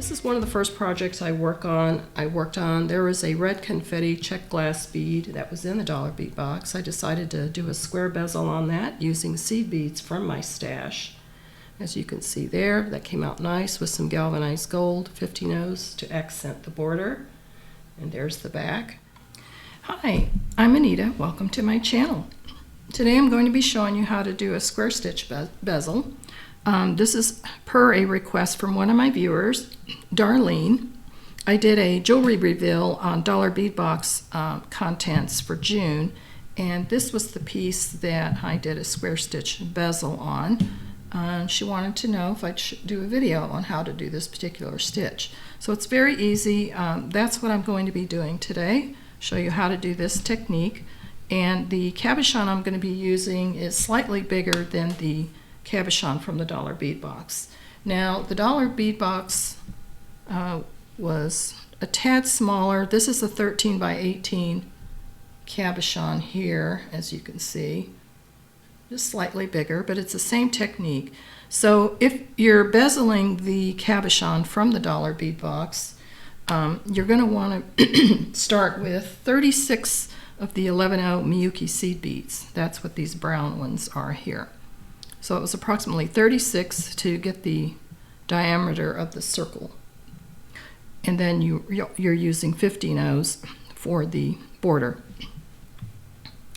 This is one of the first projects I worked on. There was a red confetti check glass bead that was in the dollar bead box. I decided to do a square bezel on that using seed beads from my stash. As you can see there, that came out nice with some galvanized gold 15-0s to accent the border. And there's the back. Hi, I'm Anita. Welcome to my channel. Today I'm going to be showing you how to do a square stitch bezel. This is per a request from one of my viewers, Darlene. I did a jewelry reveal on dollar bead box contents for June, and this was the piece that I did a square stitch bezel on. She wanted to know if I'd do a video on how to do this particular stitch. So it's very easy. That's what I'm going to be doing today. Show you how to do this technique. And the cabochon I'm going to be using is slightly bigger than the cabochon from the dollar bead box. Now the dollar bead box was a tad smaller. This is a 13 by 18 cabochon here, as you can see. Just slightly bigger, but it's the same technique. So if you're bezeling the cabochon from the dollar bead box, you're going to want to start with 36 of the 11-0 Miyuki seed beads. That's what these brown ones are here. So it was approximately 36 to get the diameter of the circle. And then you're using 15-0s for the border.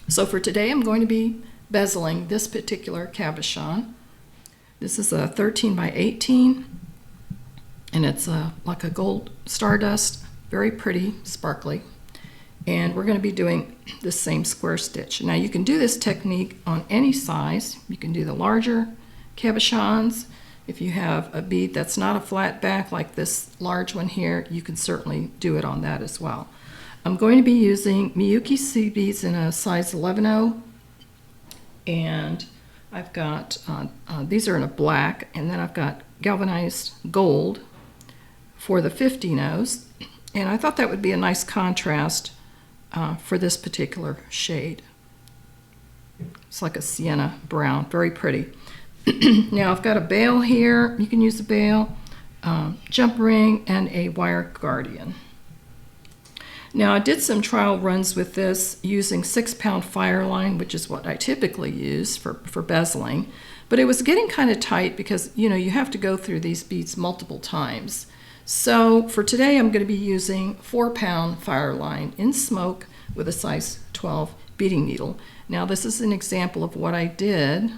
So for today I'm going to be bezeling this particular cabochon. This is a 13 by 18, and it's like a gold stardust, very pretty, sparkly. And we're going to be doing the same square stitch. Now you can do this technique on any size. You can do the larger cabochons. If you have a bead that's not a flat back like this large one here, you can certainly do it on that as well. I'm going to be using Miyuki seed beads in a size 11-0, and I've got, these are in a black, and then I've got galvanized gold for the 15-0s, and I thought that would be a nice contrast for this particular shade. It's like a sienna brown, very pretty. Now I've got a Bale here. You can use a Bale, jump ring, and a wire guardian. Now I did some trial runs with this using 6-pound Fireline, which is what I typically use for bezeling, but it was getting kind of tight because you have to go through these beads multiple times. So for today I'm going to be using 4-pound Fireline in smoke with a size 12 beading needle. Now this is an example of what I did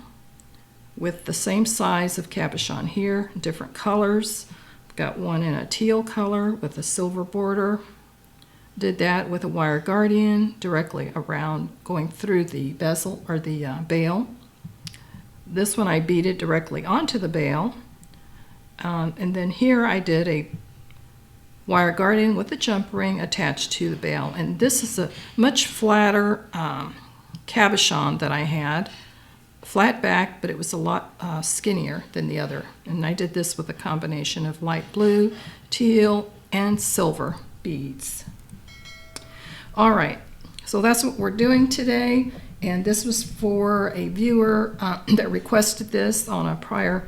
with the same size of cabochon here, different colors. I've got one in a teal color with a silver border. Did that with a wire guardian directly around, going through the bezel or the Bale. This one I beaded directly onto the Bale. And then here I did a wire guardian with a jump ring attached to the Bale. And this is a much flatter cabochon that I had. Flat back, but it was a lot skinnier than the other. And I did this with a combination of light blue, teal, and silver beads. All right, so that's what we're doing today. And this was for a viewer that requested this on a prior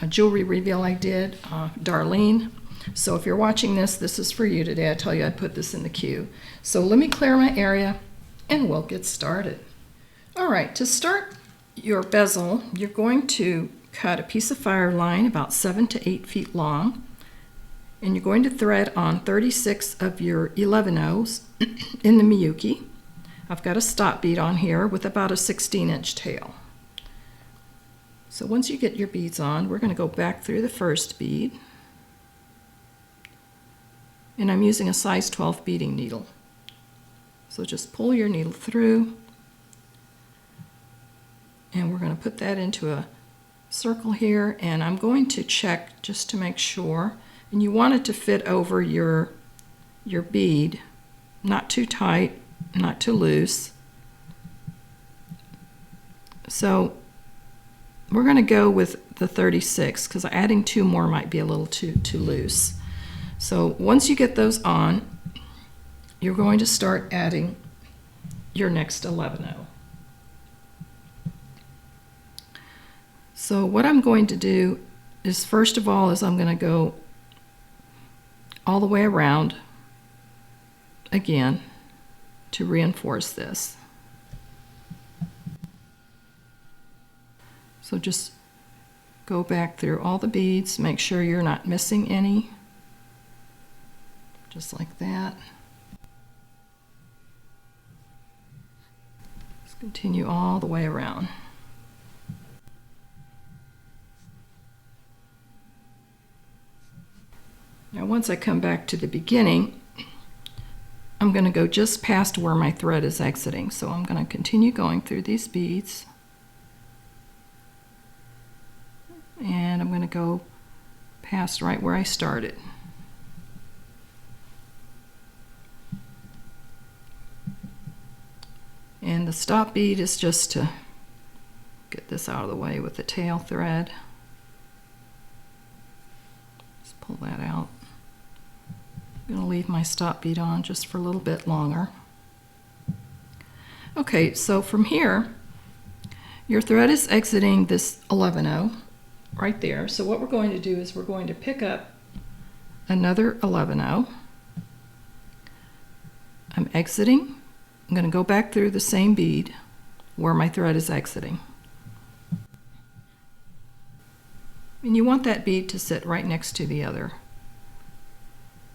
jewelry reveal I did, Darlene. So if you're watching this, this is for you today. I tell you I'd put this in the queue. So let me clear my area and we'll get started. All right, to start your bezel, you're going to cut a piece of Fireline about 7 to 8 feet long, and you're going to thread on 36 of your 11-0s in the Miyuki. I've got a stop bead on here with about a 16-inch tail. So once you get your beads on, we're going to go back through the first bead, and I'm using a size 12 beading needle. So just pull your needle through, and we're going to put that into a circle here, and I'm going to check just to make sure. And you want it to fit over your bead, not too tight, not too loose. So we're going to go with the 36 because adding 2 more might be a little too loose. So once you get those on, you're going to start adding your next 11-0. So what I'm going to do is, first of all, I'm going to go all the way around again to reinforce this. So just go back through all the beads, make sure you're not missing any, just like that. Let's continue all the way around. Now once I come back to the beginning, I'm going to go just past where my thread is exiting. So I'm going to continue going through these beads. And I'm going to go past right where I started. And the stop bead is just to get this out of the way with the tail thread. Just pull that out. I'm going to leave my stop bead on just for a little bit longer. Okay, so from here, your thread is exiting this 11-0 right there. So what we're going to do is we're going to pick up another 11-0. I'm exiting. I'm going to go back through the same bead where my thread is exiting. And you want that bead to sit right next to the other.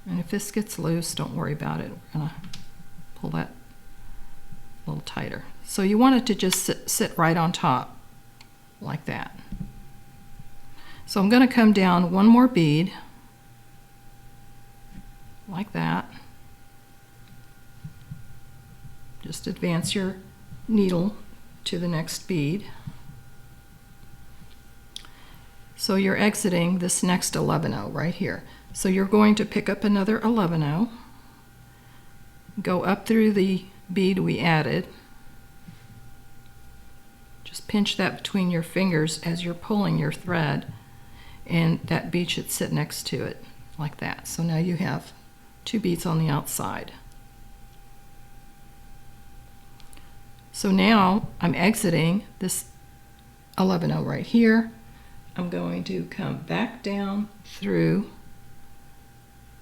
And if this gets loose, don't worry about it. We're going to pull that a little tighter. So you want it to just sit right on top, like that. So I'm going to come down one more bead, like that. Just advance your needle to the next bead. So you're exiting this next 11-0 right here. So you're going to pick up another 11-0, go up through the bead we added, just pinch that between your fingers as you're pulling your thread, and that bead should sit next to it like that. So now you have two beads on the outside. So now I'm exiting this 11-0 right here. I'm going to come back down through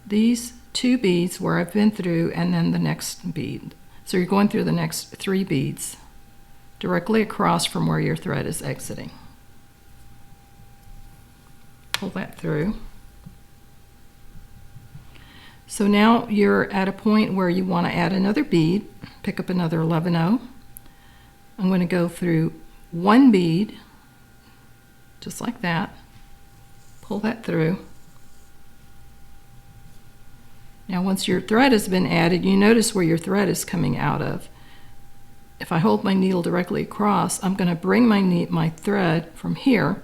these two beads where I've been through, and then the next bead. So you're going through the next three beads directly across from where your thread is exiting. Pull that through. So now you're at a point where you want to add another bead. Pick up another 11-0. I'm going to go through one bead, just like that. Pull that through. Now once your thread has been added, you notice where your thread is coming out of. If I hold my needle directly across, I'm going to bring my thread from here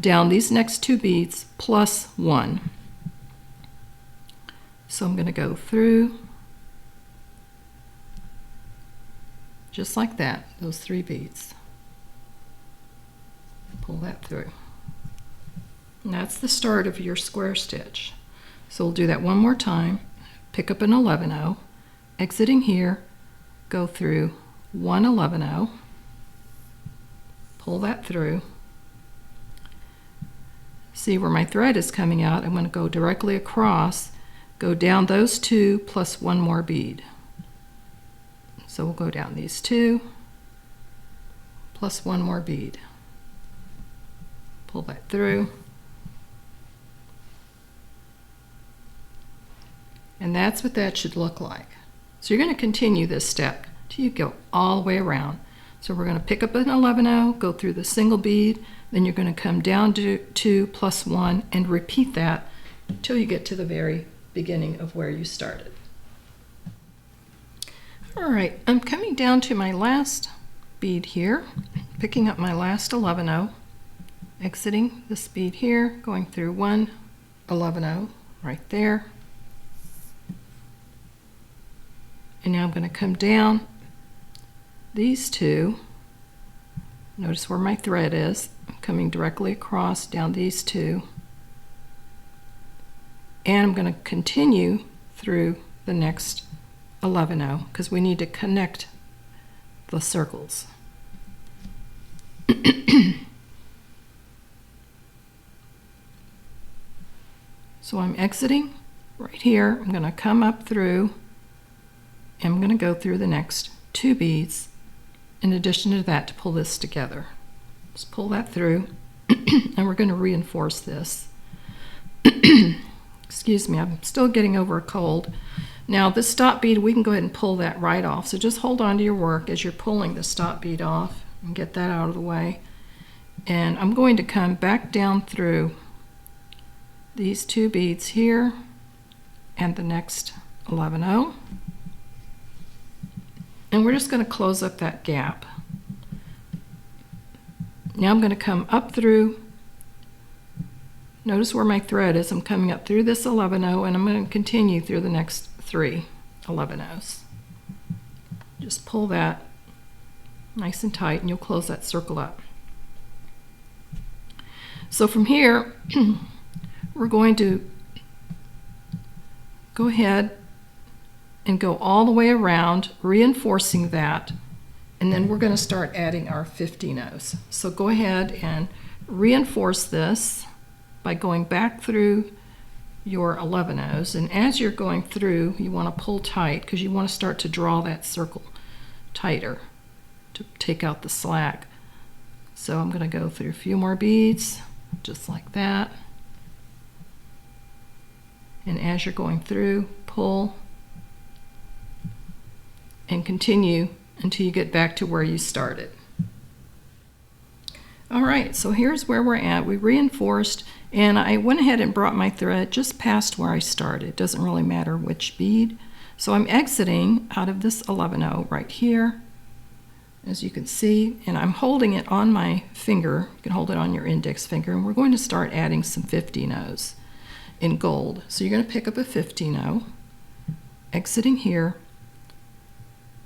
down these next two beads plus one. So I'm going to go through just like that, those three beads. Pull that through. And that's the start of your square stitch. So we'll do that one more time. Pick up an 11-0, exiting here, go through one 11-0, pull that through. See where my thread is coming out? I'm going to go directly across, go down those two plus one more bead. So we'll go down these two plus one more bead. Pull that through. And that's what that should look like. So you're going to continue this step till you go all the way around. So we're going to pick up an 11-0, go through the single bead, then you're going to come down to 2 plus 1 and repeat that until you get to the very beginning of where you started. All right, I'm coming down to my last bead here, picking up my last 11-0, exiting this bead here, going through one 11-0 right there. And now I'm going to come down these two. Notice where my thread is. I'm coming directly across down these two. And I'm going to continue through the next 11-0 because we need to connect the circles. So I'm exiting right here, I'm going to come up through, and I'm going to go through the next 2 beads in addition to that to pull this together. Just pull that through, and we're going to reinforce this. Excuse me, I'm still getting over a cold. Now this stop bead, we can go ahead and pull that right off. So just hold on to your work as you're pulling the stop bead off and get that out of the way. And I'm going to come back down through these 2 beads here and the next 11-0. And we're just going to close up that gap. Now I'm going to come up through. Notice where my thread is. I'm coming up through this 11-0, and I'm going to continue through the next 3 11-0s. Just pull that nice and tight, and you'll close that circle up. So from here, we're going to go ahead and go all the way around, reinforcing that, and then we're going to start adding our 15-0s. So go ahead and reinforce this by going back through your 11-0s, and as you're going through, you want to pull tight because you want to start to draw that circle tighter to take out the slack. So I'm going to go through a few more beads, just like that. And as you're going through, pull and continue until you get back to where you started. All right, so here's where we're at. We reinforced, and I went ahead and brought my thread just past where I started. It doesn't really matter which bead. So I'm exiting out of this 11-0 right here, as you can see, and I'm holding it on my finger. You can hold it on your index finger, and we're going to start adding some 15-0s in gold. So you're going to pick up a 15-0, exiting here.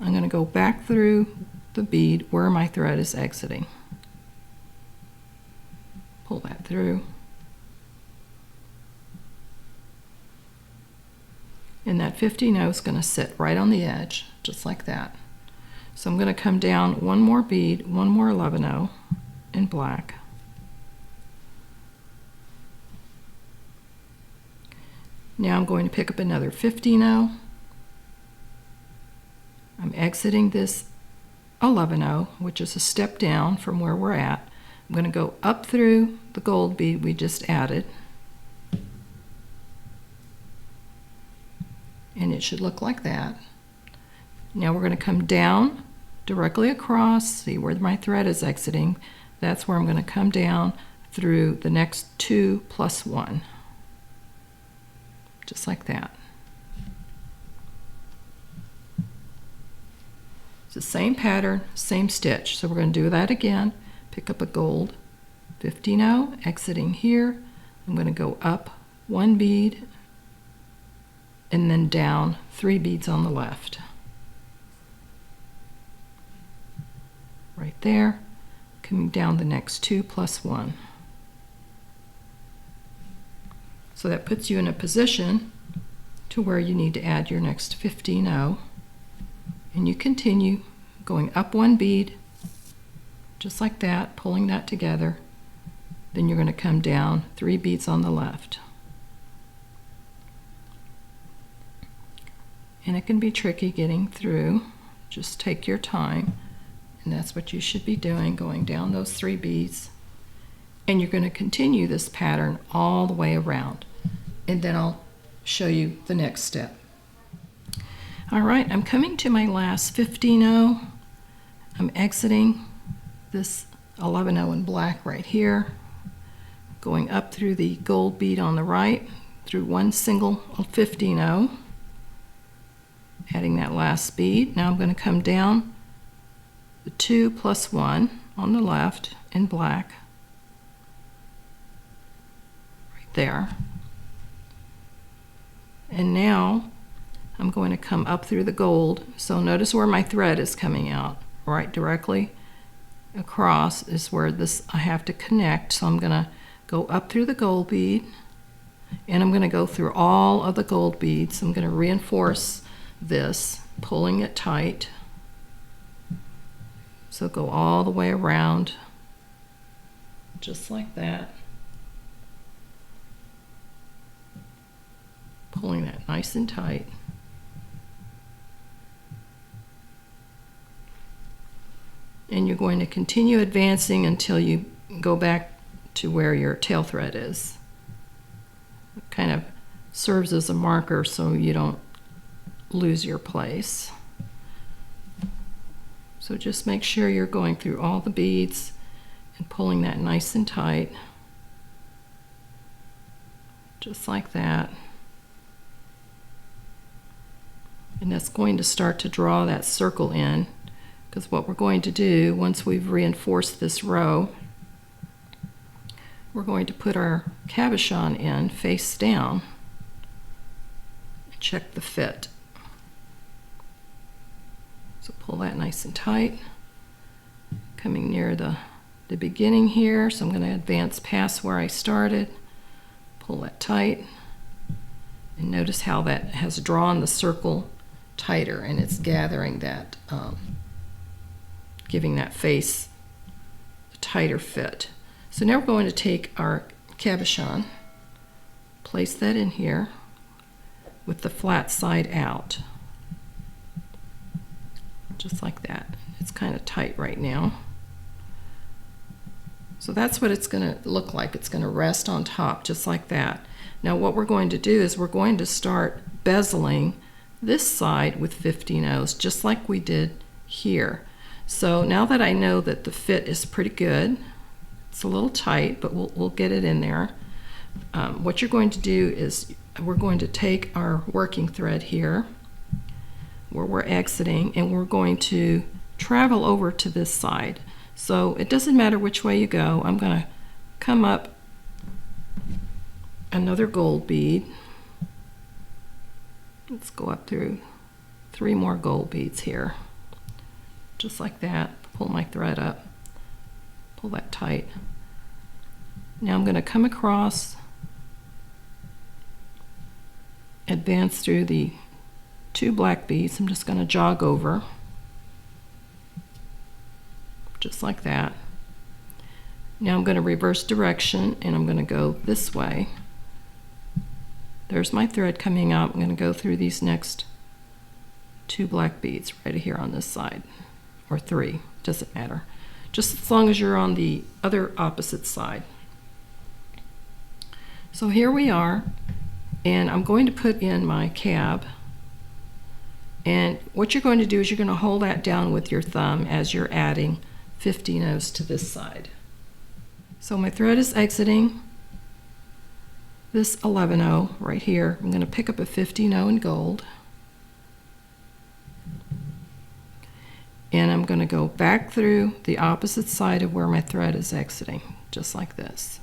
I'm going to go back through the bead where my thread is exiting. Pull that through. And that 15-0 is going to sit right on the edge, just like that. So I'm going to come down one more bead, one more 11-0 in black. Now I'm going to pick up another 15-0. I'm exiting this 11-0, which is a step down from where we're at. I'm going to go up through the gold bead we just added. And it should look like that. Now we're going to come down directly across, see where my thread is exiting. That's where I'm going to come down through the next 2 plus 1. Just like that. It's the same pattern, same stitch. So we're going to do that again. Pick up a gold 15-0, exiting here. I'm going to go up 1 bead and then down 3 beads on the left. Right there, coming down the next 2 plus 1. So that puts you in a position to where you need to add your next 15-0. And you continue going up 1 bead, just like that, pulling that together. Then you're going to come down 3 beads on the left. And it can be tricky getting through. Just take your time. And that's what you should be doing, going down those 3 beads. And you're going to continue this pattern all the way around. And then I'll show you the next step. All right, I'm coming to my last 15-0. I'm exiting this 11-0 in black right here, going up through the gold bead on the right, through 1 single 15-0, adding that last bead. Now I'm going to come down the 2 plus 1 on the left in black, right there. And now I'm going to come up through the gold. So notice where my thread is coming out, right directly across is where this I have to connect. So I'm going to go up through the gold bead, and I'm going to go through all of the gold beads. I'm going to reinforce this, pulling it tight. So go all the way around, just like that. pulling that nice and tight. And you're going to continue advancing until you go back to where your tail thread is. It kind of serves as a marker so you don't lose your place. So just make sure you're going through all the beads and pulling that nice and tight. Just like that. And that's going to start to draw that circle in, because what we're going to do once we've reinforced this row, we're going to put our cabochon in face down and check the fit. So pull that nice and tight. Coming near the beginning here, so I'm going to advance past where I started. Pull that tight. And notice how that has drawn the circle tighter, and it's gathering that, giving that face a tighter fit. So now we're going to take our cabochon, place that in here with the flat side out. Just like that. It's kind of tight right now. So that's what it's going to look like. It's going to rest on top just like that. Now what we're going to do is we're going to start bezeling this side with 15/0 just like we did here. So now that I know that the fit is pretty good, it's a little tight, but we'll get it in there. What you're going to do is we're going to take our working thread here where we're exiting, and we're going to travel over to this side. So it doesn't matter which way you go. I'm going to come up another gold bead. Let's go up through 3 more gold beads here. Just like that. Pull my thread up. Pull that tight. Now I'm going to come across, advance through the 2 black beads. I'm just going to jog over. Just like that. Now I'm going to reverse direction, and I'm going to go this way. There's my thread coming out. I'm going to go through these next 2 black beads right here on this side, or 3, doesn't matter. Just as long as you're on the other opposite side. So here we are, and I'm going to put in my cab. And what you're going to do is you're going to hold that down with your thumb as you're adding 15/0 to this side. So my thread is exiting this 11/0 right here. I'm going to pick up a 15/0 in gold. And I'm going to go back through the opposite side of where my thread is exiting, just like this,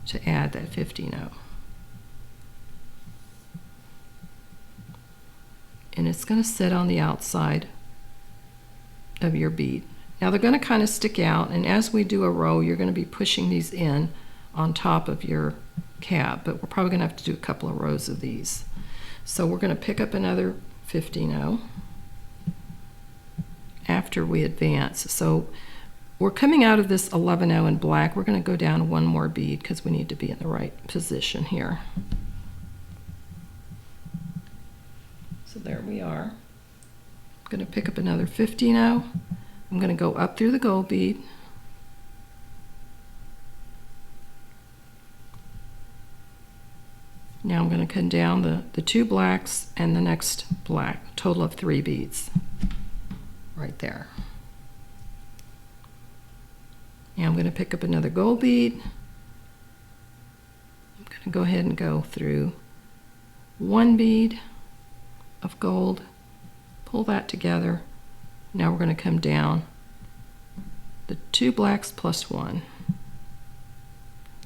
to add that 15/0. And it's going to sit on the outside of your bead. Now they're going to kind of stick out, and as we do a row, you're going to be pushing these in on top of your cab, but we're probably going to have to do a couple of rows of these. So we're going to pick up another 15/0 after we advance. So we're coming out of this 11/0 in black. We're going to go down 1 more bead because we need to be in the right position here. So there we are. I'm going to pick up another 15/0. I'm going to go up through the gold bead. Now I'm going to come down the 2 blacks and the next black, total of 3 beads right there. Now I'm going to pick up another gold bead. I'm going to go ahead and go through 1 bead of gold, pull that together. Now we're going to come down the 2 blacks plus 1,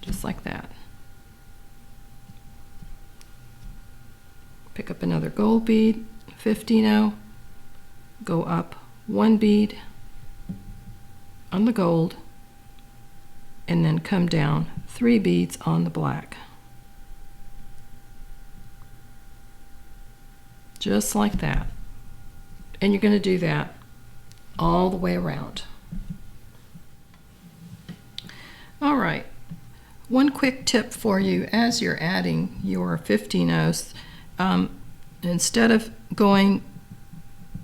just like that. Pick up another gold bead, 15/0, go up 1 bead on the gold, and then come down 3 beads on the black. Just like that. And you're going to do that all the way around. All right. One quick tip for you as you're adding your 15-0s, instead of going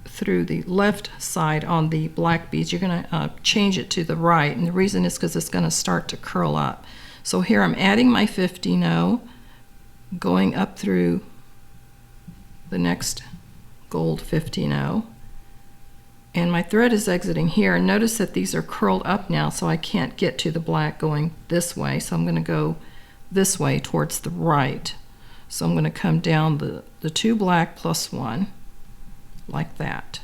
through the left side on the black beads, you're going to change it to the right, and the reason is because it's going to start to curl up. So here I'm adding my 15-0, going up through the next gold 15-0, and my thread is exiting here, and notice that these are curled up now, so I can't get to the black going this way, so I'm going to go this way towards the right. So I'm going to come down the 2 black plus 1 like that.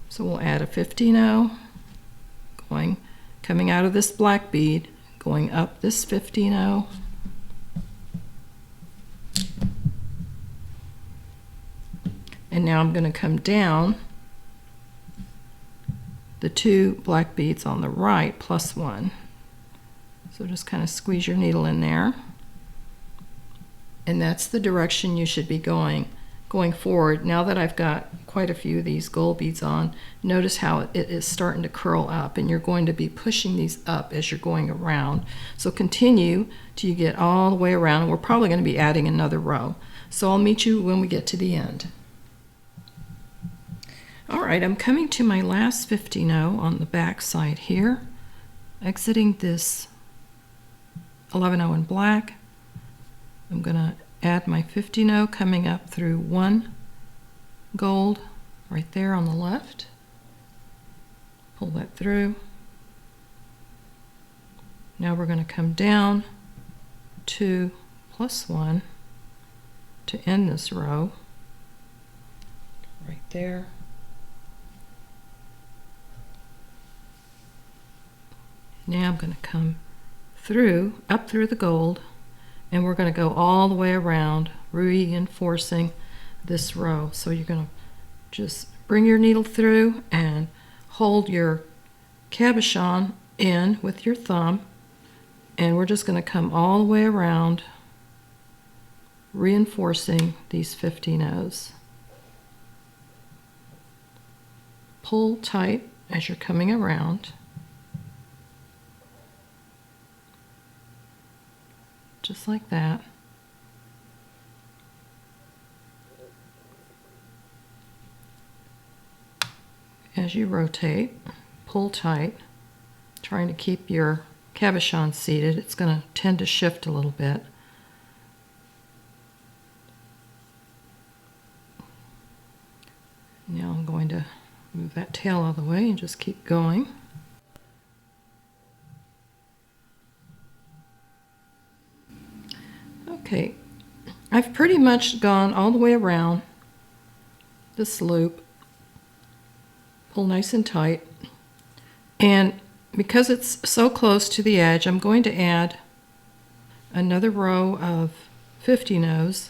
So we'll add a 15-0 coming out of this black bead, going up this 15-0, and now I'm going to come down the 2 black beads on the right plus 1. So just kind of squeeze your needle in there, and that's the direction you should be going forward. Now that I've got quite a few of these gold beads on, notice how it is starting to curl up, and you're going to be pushing these up as you're going around. So continue till you get all the way around, and we're probably going to be adding another row. So I'll meet you when we get to the end. All right, I'm coming to my last 15-0 on the back side here, exiting this 11-0 in black. I'm going to add my 15-0 coming up through 1 gold right there on the left. Pull that through. Now we're going to come down 2 plus 1 to end this row right there. Now I'm going to come up through the gold, and we're going to go all the way around, reinforcing this row. So you're going to just bring your needle through and hold your cabochon in with your thumb, and we're just going to come all the way around, reinforcing these 15-0s. Pull tight as you're coming around. Just like that. As you rotate, pull tight, trying to keep your cabochon seated. It's going to tend to shift a little bit. Now I'm going to move that tail out of the way and just keep going. Okay, I've pretty much gone all the way around this loop. Pull nice and tight, and because it's so close to the edge, I'm going to add another row of 15-0s,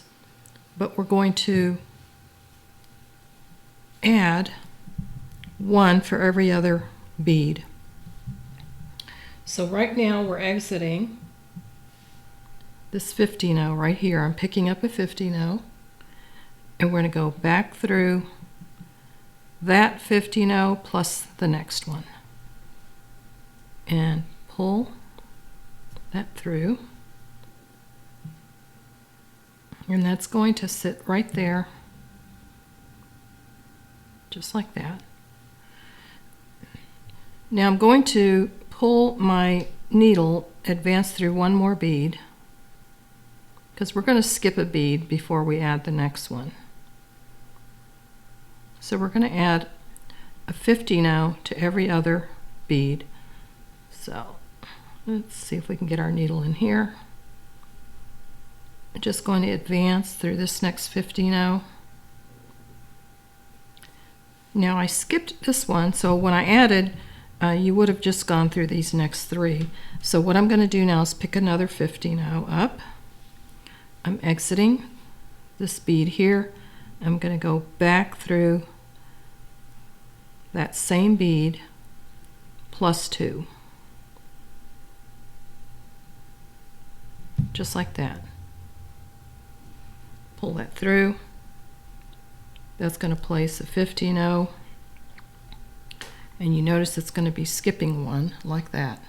but we're going to add 1 for every other bead. So right now we're exiting this 15-0 right here. I'm picking up a 15-0, and we're going to go back through that 15-0 plus the next one and pull that through, and that's going to sit right there just like that. Now I'm going to pull my needle, advance through 1 more bead, because we're going to skip a bead before we add the next one. So we're going to add a 15-0 to every other bead. So let's see if we can get our needle in here. I'm just going to advance through this next 15-0. Now I skipped this one, so when I added, you would have just gone through these next 3. So what I'm going to do now is pick another 15-0 up. I'm exiting this bead here. I'm going to go back through that same bead plus 2. Just like that. Pull that through. That's going to place a 15-0, and you notice it's going to be skipping 1 like that.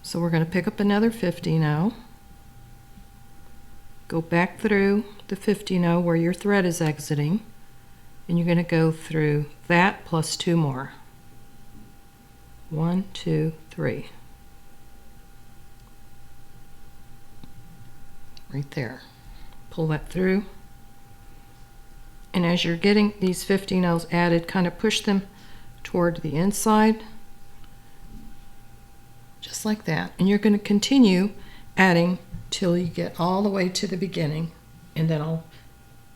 So we're going to pick up another 50 go back through the 50 where your thread is exiting, and you're going to go through that plus 2 more. 1, 2, 3. Right there. Pull that through. And as you're getting these 50 added, kind of push them toward the inside, just like that. And you're going to continue adding till you get all the way to the beginning, and then I'll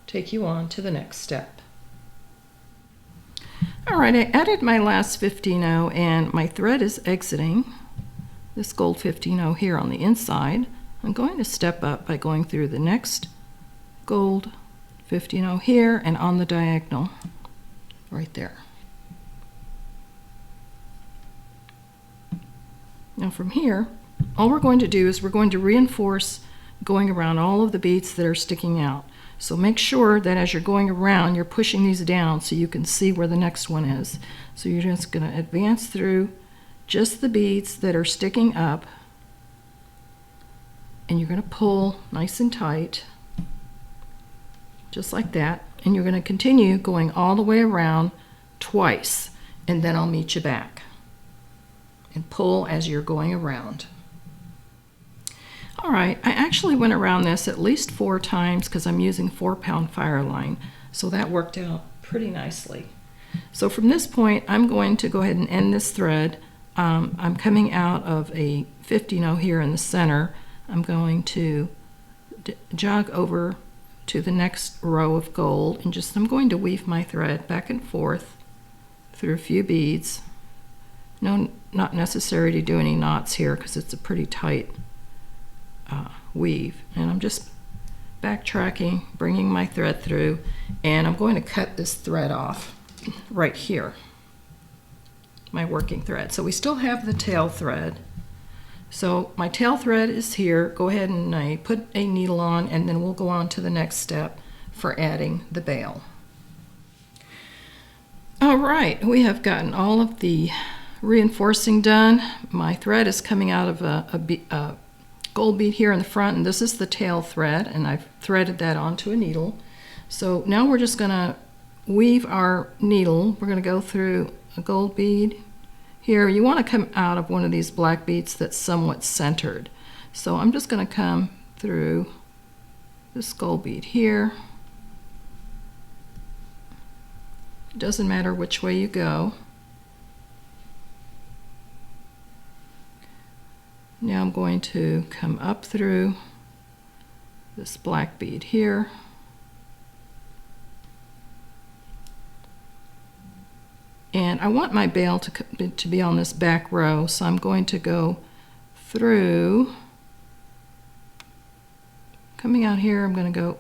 take you on to the next step. All right, I added my last 50 and my thread is exiting this gold 50 here on the inside. I'm going to step up by going through the next gold 50 here and on the diagonal right there. Now from here, all we're going to do is we're going to reinforce going around all of the beads that are sticking out. So make sure that as you're going around, you're pushing these down so you can see where the next one is. So you're just going to advance through just the beads that are sticking up, and you're going to pull nice and tight, just like that. And you're going to continue going all the way around twice, and then I'll meet you back. And pull as you're going around. All right, I actually went around this at least 4 times because I'm using 4-pound Fireline, so that worked out pretty nicely. So from this point, I'm going to go ahead and end this thread. I'm coming out of a 50 here in the center. I'm going to jog over to the next row of gold, and I'm going to weave my thread back and forth through a few beads. No, not necessary to do any knots here because it's a pretty tight weave. And I'm just backtracking, bringing my thread through, and I'm going to cut this thread off right here, my working thread. So we still have the tail thread. So my tail thread is here. Go ahead and put a needle on, and then we'll go on to the next step for adding the bail. All right, we have gotten all of the reinforcing done. My thread is coming out of a gold bead here in the front, and this is the tail thread, and I've threaded that onto a needle. So now we're just going to weave our needle. We're going to go through a gold bead here. You want to come out of one of these black beads that's somewhat centered. So I'm just going to come through this gold bead here. It doesn't matter which way you go. Now I'm going to come up through this black bead here. And I want my bail to be on this back row, so I'm going to go through. Coming out here, I'm going to go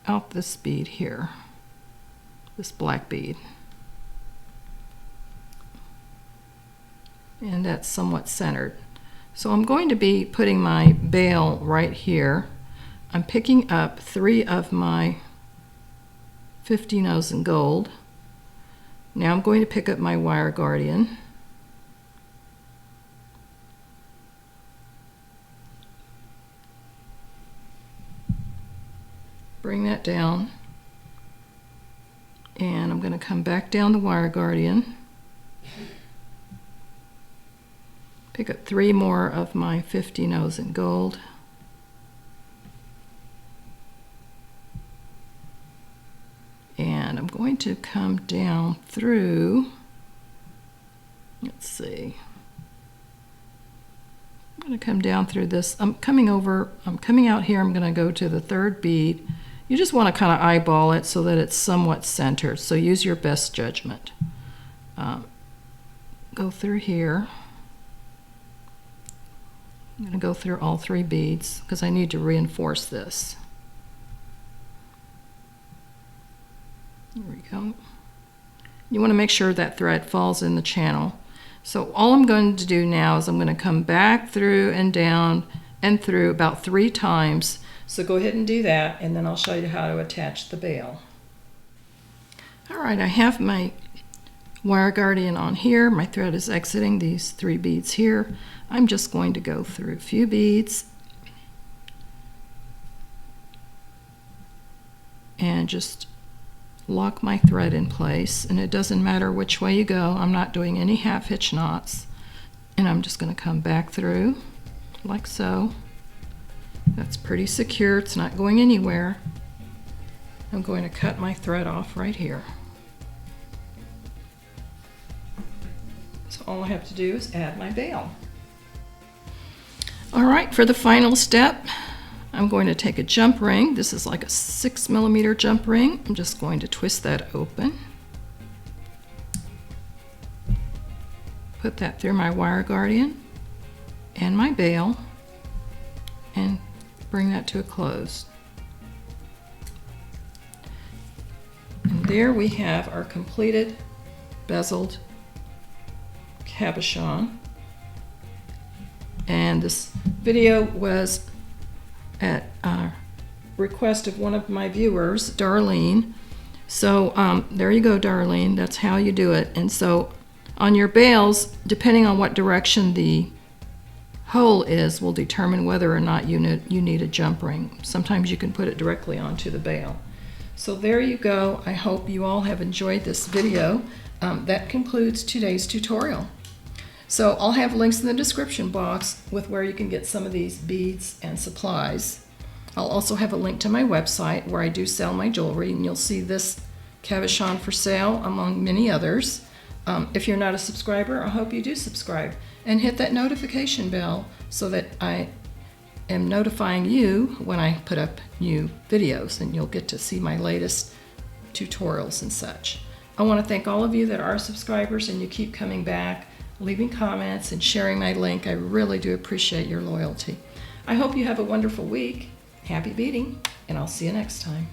out this bead here, this black bead. And that's somewhat centered. So I'm going to be putting my bail right here. I'm picking up 3 of my 50 in gold. Now I'm going to pick up my wire guardian. Bring that down. And I'm going to come back down the wire guardian. Pick up 3 more of my 50 in gold. And I'm going to come down through, let's see, I'm going to come down through this. I'm coming out here, I'm going to go to the 3rd bead. You just want to kind of eyeball it so that it's somewhat centered, so use your best judgment. Go through here. I'm going to go through all 3 beads because I need to reinforce this. There we go. You want to make sure that thread falls in the channel. So all I'm going to do now is I'm going to come back through and down and through about 3 times. So go ahead and do that, and then I'll show you how to attach the bail. All right, I have my wire guardian on here. My thread is exiting these 3 beads here. I'm just going to go through a few beads and just lock my thread in place, and it doesn't matter which way you go. I'm not doing any half hitch knots, and I'm just going to come back through like so. That's pretty secure, it's not going anywhere. I'm going to cut my thread off right here. So all I have to do is add my bail. All right, for the final step, I'm going to take a jump ring. This is like a 6mm jump ring. I'm just going to twist that open. Put that through my wire guardian and my bail and bring that to a close. And there we have our completed bezeled cabochon. And this video was at request of one of my viewers, Darlene. So there you go, Darlene. That's how you do it. And so on your bales, depending on what direction the hole is, will determine whether or not you need a jump ring. Sometimes you can put it directly onto the bale. So there you go. I hope you all have enjoyed this video. That concludes today's tutorial. So I'll have links in the description box with where you can get some of these beads and supplies. I'll also have a link to my website where I do sell my jewelry, and you'll see this cabochon for sale among many others. If you're not a subscriber, I hope you do subscribe and hit that notification bell so that I am notifying you when I put up new videos, and you'll get to see my latest tutorials and such. I want to thank all of you that are subscribers and you keep coming back, leaving comments and sharing my link. I really do appreciate your loyalty. I hope you have a wonderful week. Happy beading, and I'll see you next time.